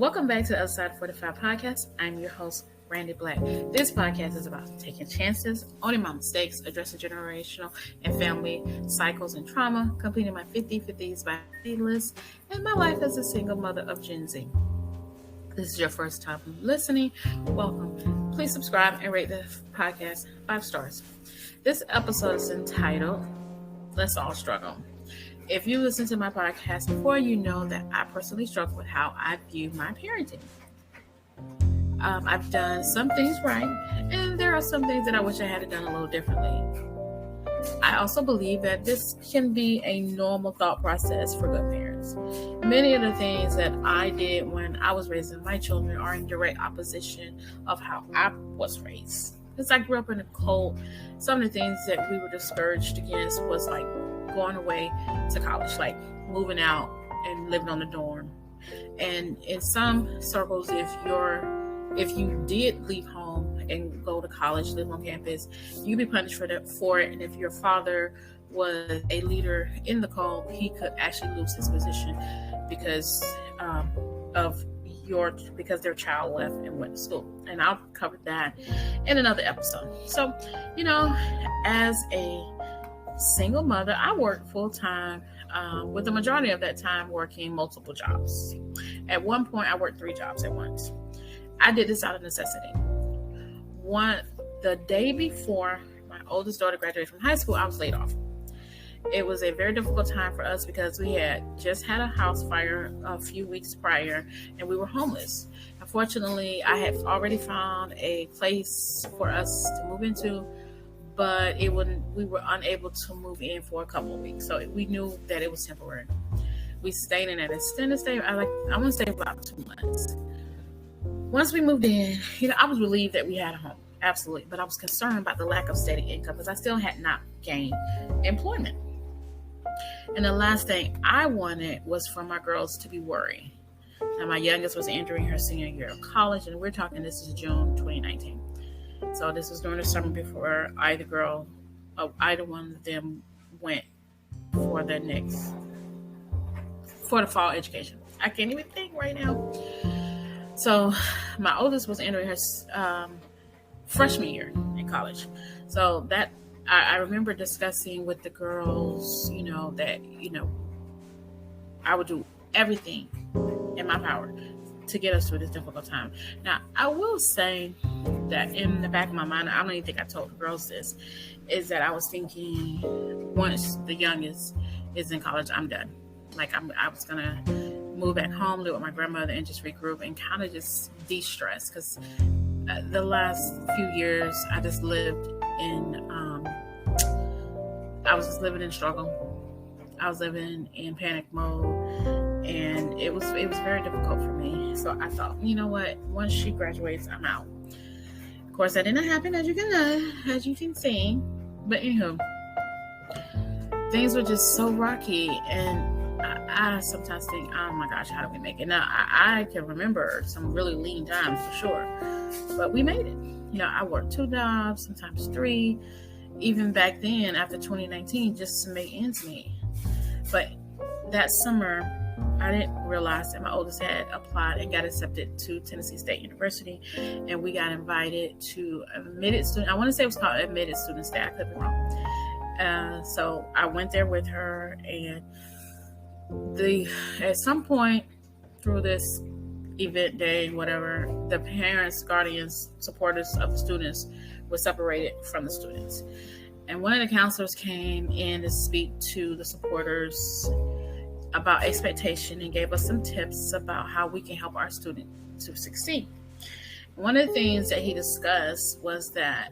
Welcome back to the Other Side 45 podcast. I'm your host, Randy Black. This podcast is about taking chances, owning my mistakes, addressing generational and family cycles and trauma, completing my 50/50s by list, and my life as a single mother of Gen Z. This is your first time listening. Welcome. Please subscribe and rate the podcast 5 stars. This episode is entitled, Let's All Struggle. If you listen to my podcast before, you know that I personally struggle with how I view my parenting. I've done some things right, and there are some things that I wish I had done a little differently. I also believe that this can be a normal thought process for good parents. Many of the things that I did when I was raising my children are in direct opposition of how I was raised. Because I grew up in a cult, some of the things that we were discouraged against was like going away to college, like moving out and living on the dorm. And in some circles, if you did leave home and go to college, live on campus, you'd be punished for it. And if your father was a leader in the cult, he could actually lose his position because because their child left and went to school. And I'll cover that in another episode. So, as a single mother, I worked full-time, with the majority of that time working multiple jobs. At one point, I worked 3 jobs at once. I did this out of necessity. The day before my oldest daughter graduated from high school, I was laid off. It was a very difficult time for us because we had just had a house fire a few weeks prior and we were homeless. Unfortunately, I had already found a place for us to move into, but we were unable to move in for a couple of weeks. So we knew that it was temporary. We stayed in an extended stay. I want to stay about 2 months. Once we moved in, I was relieved that we had a home. Absolutely. But I was concerned about the lack of steady income because I still had not gained employment. And the last thing I wanted was for my girls to be worried. Now, my youngest was entering her senior year of college, and we're talking, this is June 2019. So this was during the summer before either one of them went for the fall education. I can't even think right now. So my oldest was entering her freshman year in college. So that I remember discussing with the girls, that, I would do everything in my power to get us through this difficult time. Now, I will say that in the back of my mind, I don't even think I told the girls this, is that I was thinking once the youngest is in college, I'm done. Like I was going to move back home, live with my grandmother, and just regroup and kind of just de-stress. Because the last few years, I just lived I was just living in struggle. I was living in panic mode, and it was very difficult for me. So I thought, you know what? Once she graduates, I'm out. Of course, that did not happen, as you can see. But anywho, things were just so rocky, and I sometimes think, oh my gosh, how do we make it? Now, I can remember some really lean times for sure, but we made it. I worked 2 jobs, sometimes 3, even back then after 2019, just to make ends meet. But that summer, I didn't realize that my oldest had applied and got accepted to Tennessee State University, and we got invited to admitted student. I want to say it was called admitted student stay. I could be wrong. So I went there with her, and at some point through this event day, whatever, the parents, guardians, supporters of the students were separated from the students. And one of the counselors came in to speak to the supporters about expectation and gave us some tips about how we can help our student to succeed. One of the things that he discussed was that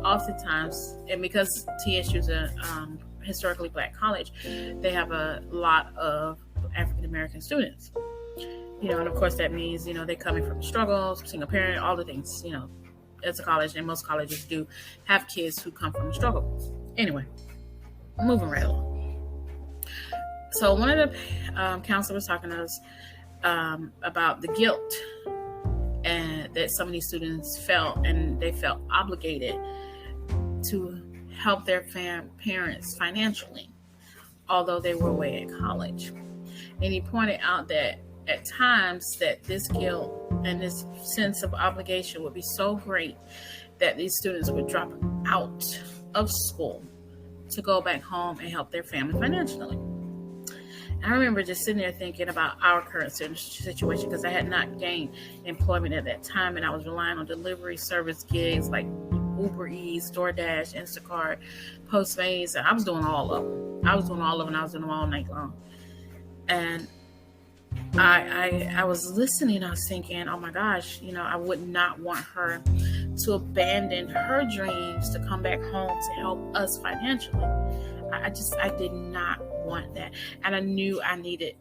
oftentimes, and because TSU is a historically Black college, they have a lot of African American students. And of course that means, they're coming from struggles, single parent, all the things, as a college, and most colleges do have kids who come from a struggle. Anyway, moving right along. So one of the counselors was talking to us about the guilt and that some of these students felt, and they felt obligated to help their parents financially, although they were away at college. And he pointed out that at times that this guilt and this sense of obligation would be so great that these students would drop out of school to go back home and help their family financially. I remember just sitting there thinking about our current situation because I had not gained employment at that time, and I was relying on delivery service gigs like Uber Eats, DoorDash, Instacart, Postmates, and I was doing all of them. I was doing them all night long. And I was listening, I was thinking, oh my gosh, I would not want her to abandon her dreams to come back home to help us financially. I did not want that. And I knew I needed,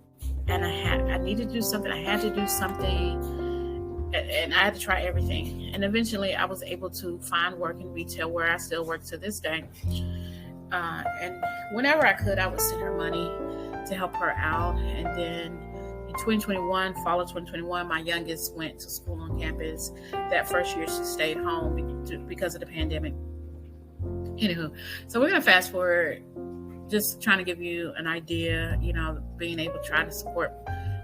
and I needed to do something. I had to do something, and I had to try everything. And eventually I was able to find work in retail where I still work to this day. And whenever I could, I would send her money to help her out. And then in 2021, fall of 2021, my youngest went to school on campus. That first year she stayed home because of the pandemic. Anywho, so we're going to fast forward, just trying to give you an idea, being able to try to support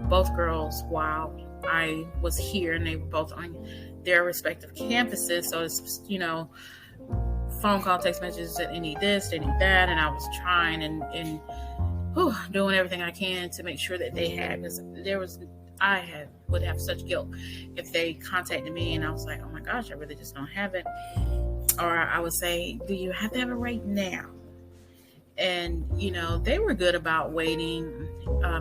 both girls while I was here, and they were both on their respective campuses. So it's, phone call, text messages, that they need this, they need that. And I was trying and doing everything I can to make sure that they had, because would have such guilt if they contacted me and I was like, oh my gosh, I really just don't have it. Or I would say, do you have to have it right now? And, they were good about waiting,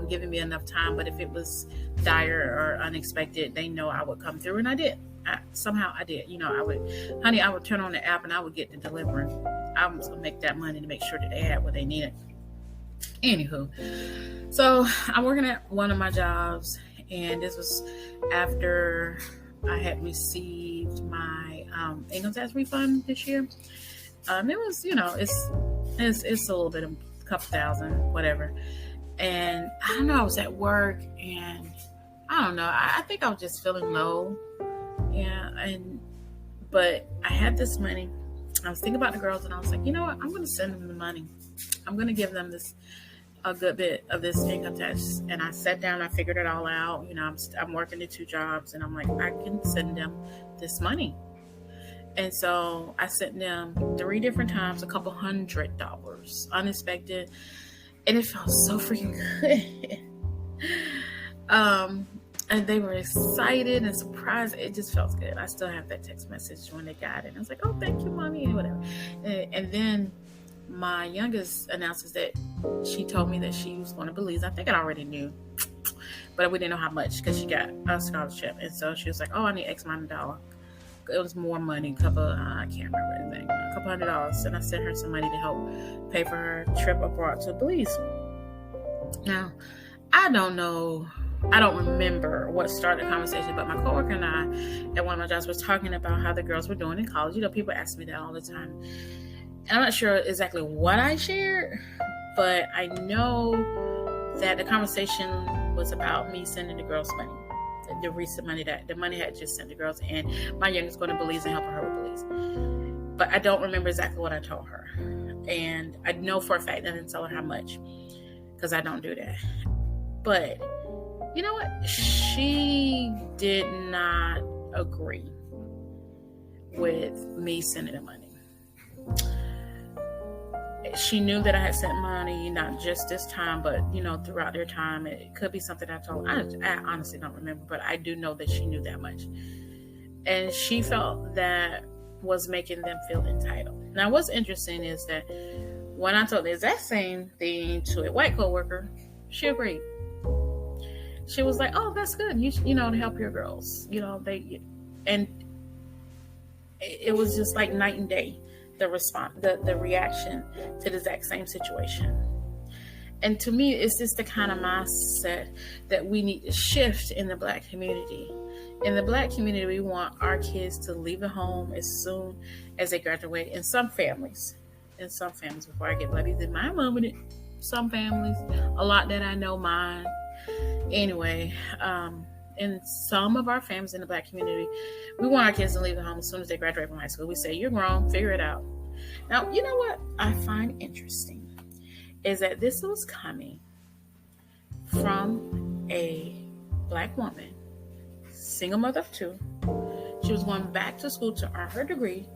giving me enough time. But if it was dire or unexpected, they know I would come through. And I did. Somehow I did. I would turn on the app and I would get the delivery. I was going to make that money to make sure that they had what they needed. Anywho, so I'm working at one of my jobs, and this was after I had received my income tax refund this year. It was, it's a little bit, a couple thousand, whatever. And I don't know, I was at work, and I don't know, I think I was just feeling low. Yeah, but I had this money. I was thinking about the girls, and I was like, you know what? I'm going to send them the money. I'm going to give them a good bit of this income tax. And I sat down, I figured it all out. I'm working the 2 jobs, and I'm like, I can send them this money. And so I sent them 3 different times, a couple $100, unexpected. And it felt so freaking good. And they were excited and surprised. It just felt good. I still have that text message when they got it. I was like, oh, thank you, mommy, and whatever. And then my youngest announces that she told me that she was going to Belize. I think I already knew, but we didn't know how much because she got a scholarship. And so she was like, oh, I need X amount of dollars. It was more money, I can't remember anything, a couple $100. And I sent her some money to help pay for her trip abroad to Belize. Now, I don't remember what started the conversation, but my coworker and I at one of my jobs was talking about how the girls were doing in college. People ask me that all the time. And I'm not sure exactly what I shared, but I know that the conversation was about me sending the girls money. The recent money the money had just sent the girls, and my youngest going to Belize and helping her with Belize. But I don't remember exactly what I told her. And I know for a fact that I didn't tell her how much, because I don't do that. But you know what? She did not agree with me sending the money. She knew that I had sent money, not just this time, but, throughout their time. It could be something I told her. I honestly don't remember, but I do know that she knew that much. And she felt that was making them feel entitled. Now, what's interesting is that when I told the exact same thing to a white coworker, she agreed. She was like, oh, that's good. To help your girls, and it was just like night and day, the response, the reaction to the exact same situation. And to me, it's just the kind of mindset that we need to shift in the Black community. In the Black community, we want our kids to leave the home as soon as they graduate. In some families, before I get bloody, in my mom, some families, a lot that I know mine. Anyway, in some of our families in the Black community, we want our kids to leave the home as soon as they graduate from high school. We say, you're grown, figure it out. Now, you know what I find interesting is that this was coming from a Black woman, single mother of 2. She was going back to school to earn her degree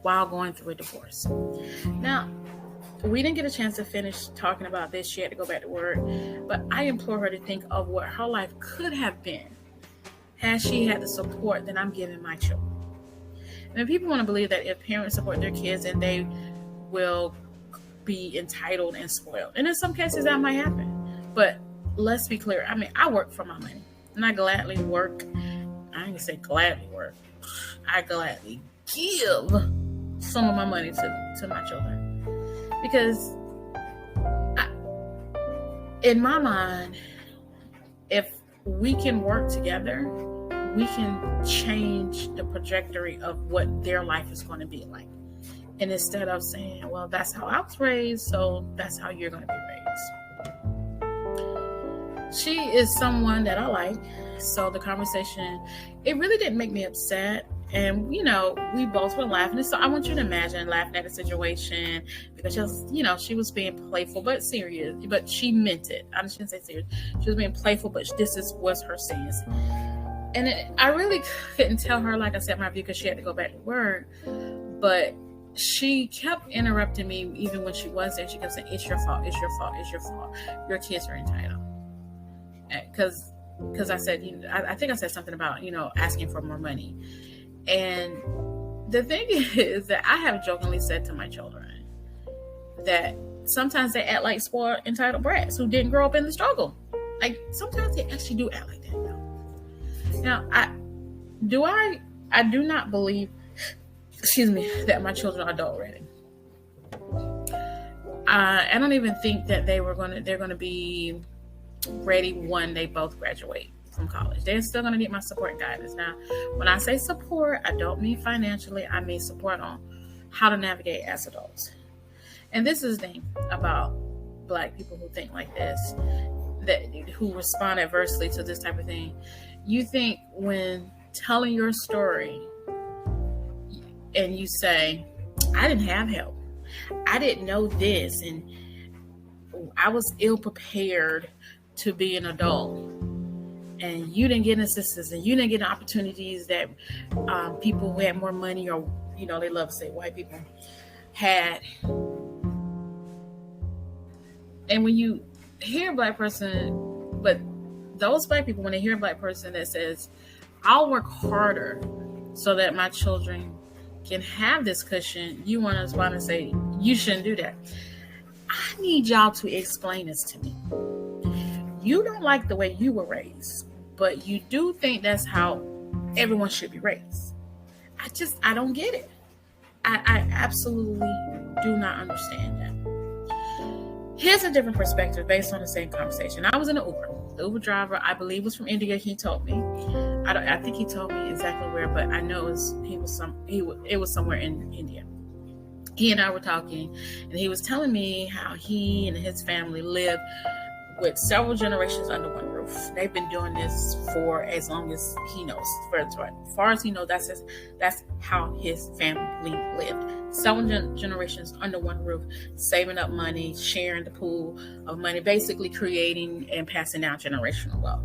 while going through a divorce. Now, we didn't get a chance to finish talking about this. She had to go back to work. But I implore her to think of what her life could have been had she had the support that I'm giving my children. And people want to believe that if parents support their kids, then they will be entitled and spoiled. And in some cases, that might happen. But let's be clear. I mean, I work for my money. And I gladly work. I ain't going to say gladly work. I gladly give some of my money to my children. Because in my mind, if we can work together, we can change the trajectory of what their life is going to be like. And instead of saying, well, that's how I was raised, so that's how you're going to be raised. She is someone that I like. So the conversation, it really didn't make me upset. And, we both were laughing. So I want you to imagine laughing at the situation because she was being playful, but serious, but she meant it. I shouldn't say serious. She was being playful, but this was her stance. And I really couldn't tell her, like I said, my view because she had to go back to work. But she kept interrupting me even when she was there. She kept saying, it's your fault, it's your fault, it's your fault. Your kids are entitled. Because I said, I think I said something about, asking for more money. And the thing is that I have jokingly said to my children that sometimes they act like spoiled, entitled brats who didn't grow up in the struggle. Like, sometimes they actually do act like that, though. Now, I do not believe, that my children are adult ready. I don't even think that they're going to be ready when they both graduate from college. They're still going to need my support and guidance. Now, when I say support, I don't mean financially. I mean support on how to navigate as adults. And this is the thing about Black people who think like this, who respond adversely to this type of thing. You think when telling your story and you say, I didn't have help. I didn't know this. And I was ill prepared to be an adult. And you didn't get assistance and you didn't get opportunities that people who had more money or, they love to say white people had. And when you hear a Black person, but those Black people, when they hear a Black person that says, I'll work harder so that my children can have this cushion, you want to respond and say, you shouldn't do that. I need y'all to explain this to me. You don't like the way you were raised, but you do think that's how everyone should be raised. I don't get it. I absolutely do not understand that. Here's a different perspective based on the same conversation. I was in an Uber. The Uber driver, I believe, was from India. He told me. I think he told me exactly where, but I know it was somewhere in India. He and I were talking, and he was telling me how he and his family lived with several generations under one roof. They've been doing this for as long as he knows. For as far as he knows, that's how his family lived. Several generations under one roof, saving up money, sharing the pool of money, basically creating and passing down generational wealth.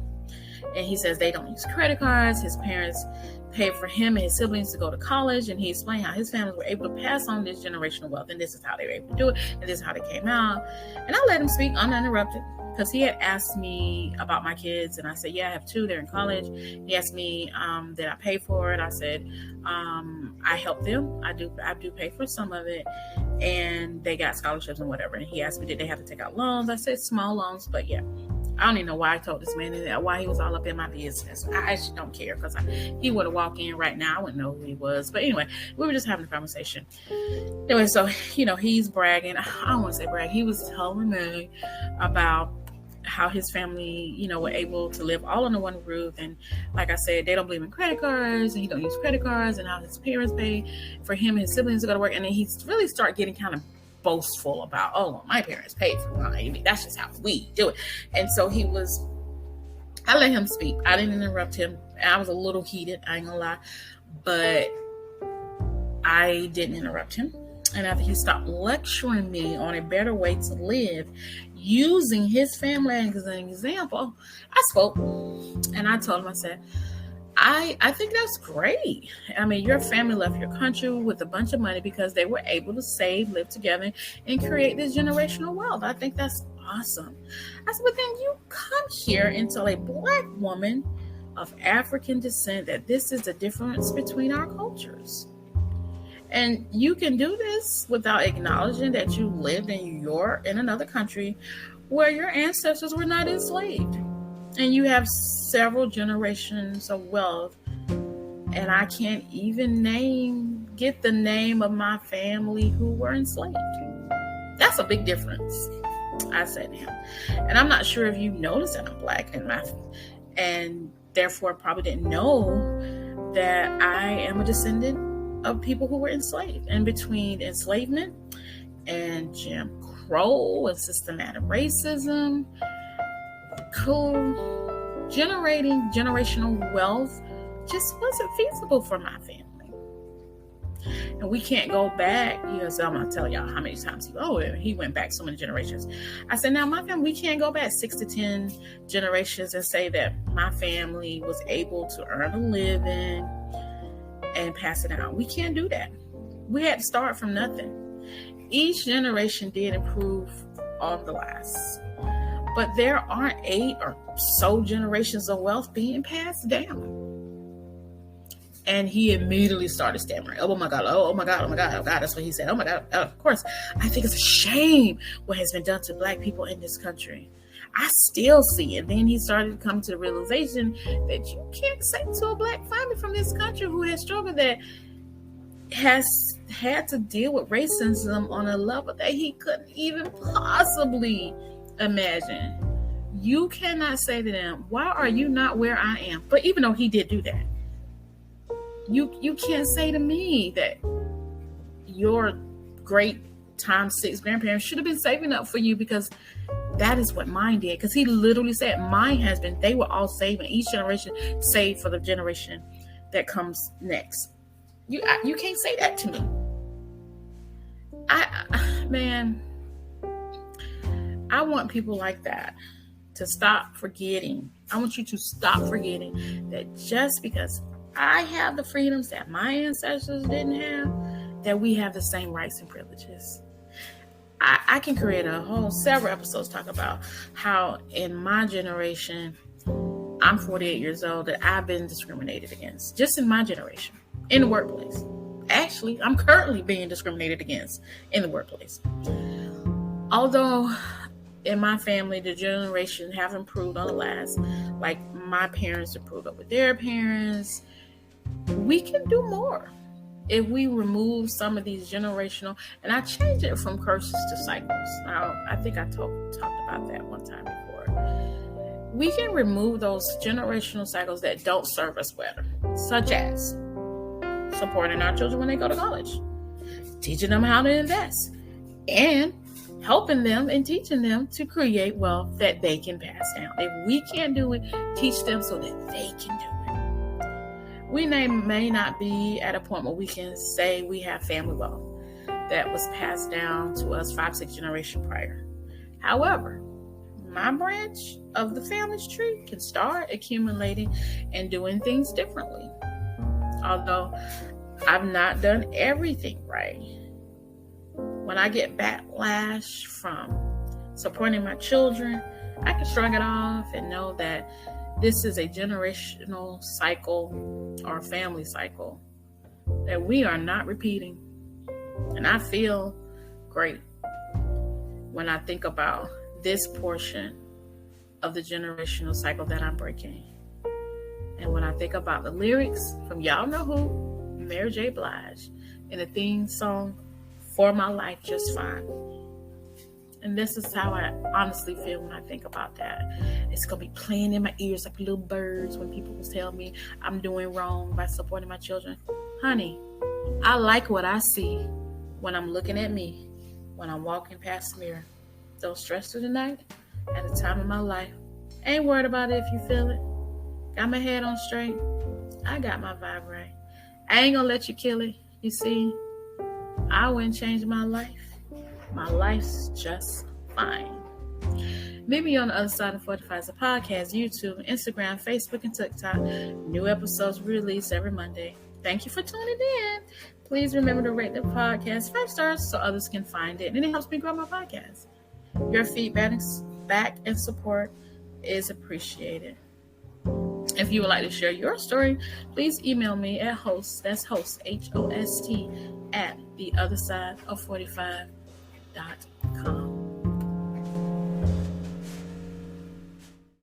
And he says they don't use credit cards. His parents paid for him and his siblings to go to college, and he explained how his families were able to pass on this generational wealth, and this is how they were able to do it, and this is how they came out. And I let him speak uninterrupted, because he had asked me about my kids, and I said, yeah, I have 2. They're in college. He asked me that I pay for it. I said, I help them. I do pay for some of it, and they got scholarships and whatever. And he asked me, did they have to take out loans? I said, small loans, but yeah. I don't even know why I told this man that, why he was all up in my business. I actually don't care, because he would have walked in right now. I wouldn't know who he was. But anyway, we were just having a conversation. Anyway, so, he's bragging. I don't want to say brag. He was telling me about how his family, were able to live all under one roof. And like I said, they don't believe in credit cards, and he don't use credit cards, and how his parents pay for him and his siblings to go to work. And then he really started getting kind of boastful about, well, my parents paid for mine. That's just how we do it. And so I let him speak. I didn't interrupt him. I was a little heated, I ain't gonna lie, but I didn't interrupt him. And after he stopped lecturing me on a better way to live, using his family as an example, I spoke. And I told him, I said, I think that's great. I mean, your family left your country with a bunch of money because they were able to save, live together, and create this generational wealth. I think that's awesome. I said, but then you come here and tell a Black woman of African descent that this is the difference between our cultures. And you can do this without acknowledging that you lived in another country where your ancestors were not enslaved. And you have several generations of wealth. And I can't even get the name of my family who were enslaved. That's a big difference, I said to him. And I'm not sure if you noticed that I'm Black and therefore probably didn't know that I am a descendant of people who were enslaved. And between enslavement and Jim Crow and systematic racism, generating generational wealth just wasn't feasible for my family. And we can't go back. So I'm going to tell y'all how many times he went back so many generations. I said, now my family, we can't go back 6 to 10 generations and say that my family was able to earn a living and pass it down. We can't do that. We had to start from nothing. Each generation did improve on the last. But there aren't 8 or so generations of wealth being passed down. And he immediately started stammering. Oh my God, oh my God, oh my God, oh God. That's what he said. Oh my God, of course. I think it's a shame what has been done to Black people in this country. I still see it. Then he started to come to the realization that you can't say to a Black family from this country who has struggled, that has had to deal with racism on a level that he couldn't even possibly imagine. You cannot say to them, why are you not where I am? But even though he did do that, you can't say to me that your great times 6 grandparents should have been saving up for you, because that is what mine did. Because he literally said mine has been, they were all saving. Each generation saved for the generation that comes next. You can't say that to me. I want people like that to stop forgetting. I want you to stop forgetting that just because I have the freedoms that my ancestors didn't have, that we have the same rights and privileges. I can create several episodes talk about how in my generation, I'm 48 years old, that I've been discriminated against just in my generation, in the workplace. Actually, I'm currently being discriminated against in the workplace. Although in my family, the generation have improved on the last, like my parents improved over their parents, we can do more if we remove some of these generational, and I change it from curses to cycles. Now, I think I talked about that one time before. We can remove those generational cycles that don't serve us better, such as supporting our children when they go to college, teaching them how to invest, and helping them and teaching them to create wealth that they can pass down. If we can't do it, teach them so that they can do it. We may not be at a point where we can say we have family wealth that was passed down to us 5-6 generations prior. However, my branch of the family's tree can start accumulating and doing things differently. Although I've not done everything right. When I get backlash from supporting my children, I can shrug it off and know that this is a generational cycle or family cycle that we are not repeating. And I feel great when I think about this portion of the generational cycle that I'm breaking. And when I think about the lyrics from y'all know who, Mary J. Blige, in the theme song, For My Life Just Fine. And this is how I honestly feel when I think about that. It's going to be playing in my ears like little birds when people tell me I'm doing wrong by supporting my children. Honey, I like what I see when I'm looking at me, when I'm walking past the mirror. Don't stress through the night at the time of my life. Ain't worried about it if you feel it. Got my head on straight. I got my vibe right. I ain't going to let you kill it. You see, I I wouldn't change my life. My life's just fine. Meet me on the other side of 45 as a podcast, YouTube, Instagram, Facebook, and TikTok. New episodes released every Monday. Thank you for tuning in. Please remember to rate the podcast 5 stars so others can find it, and it helps me grow my podcast. Your feedback and support is appreciated. If you would like to share your story, please email me at host, that's host, HOST, at theothersideof45.com.